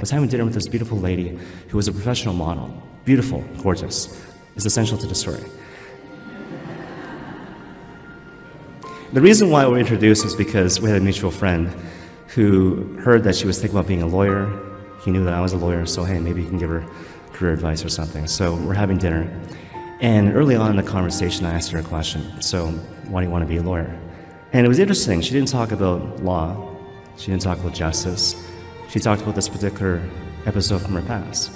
I was having dinner with this beautiful lady who was a professional model. Beautiful, gorgeous. It's essential to the story. The reason why we're introduced is because we had a mutual friend who heard that she was thinking about being a lawyer. He knew that I was a lawyer, so hey, maybe he can give her career advice or something. So we're having dinner. And early on in the conversation, I asked her a question. So, why do you want to be a lawyer? And it was interesting. She didn't talk about law. She didn't talk about justice. She talked about this particular episode from her past.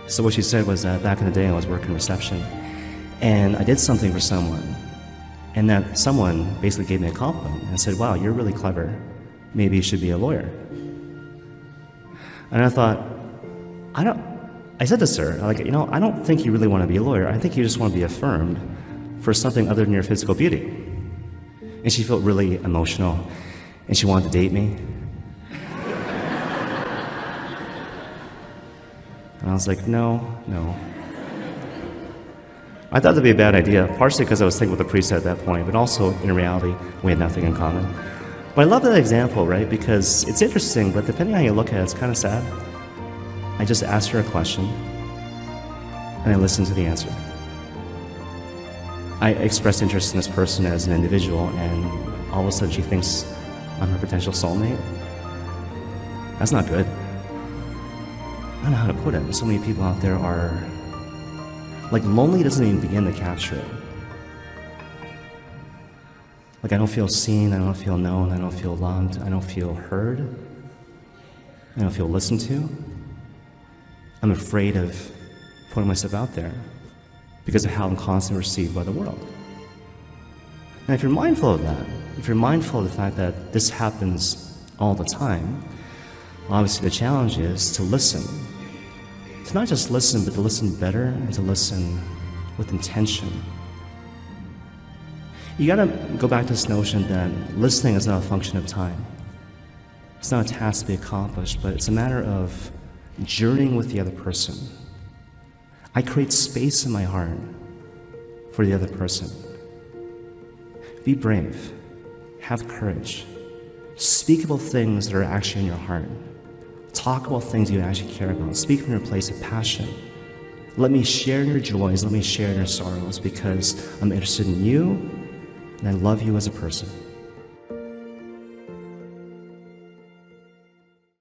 So what she said was that back in the day I was working reception and I did something for someone, and that someone basically gave me a compliment and said, wow, you're really clever. Maybe you should be a lawyer. And I thought, I said to her, I don't think you really want to be a lawyer. I think you just want to be affirmed for something other than your physical beauty. And she felt really emotional and she wanted to date me. And I was like, no. I thought that'd be a bad idea, partially because I was thinking with the priest at that point, but also in reality, we had nothing in common. But I love that example, right? Because it's interesting, but depending on how you look at it, it's kind of sad. I just asked her a question, and I listened to the answer. I expressed interest in this person as an individual, and all of a sudden she thinks I'm her potential soulmate. That's not good. I don't know how to put it. So many people out there are, lonely doesn't even begin to capture it. I don't feel seen, I don't feel known, I don't feel loved, I don't feel heard, I don't feel listened to. I'm afraid of putting myself out there because of how I'm constantly received by the world. And if you're mindful of that, if you're mindful of the fact that this happens all the time, obviously the challenge is to listen. To not just listen, but to listen better and to listen with intention. You gotta go back to this notion that listening is not a function of time. It's not a task to be accomplished, but it's a matter of journeying with the other person. I create space in my heart for the other person. Be brave. Have courage. Speak about things that are actually in your heart. Talk about things you actually care about. Speak from your place of passion. Let me share in your joys. Let me share in your sorrows because I'm interested in you and I love you as a person.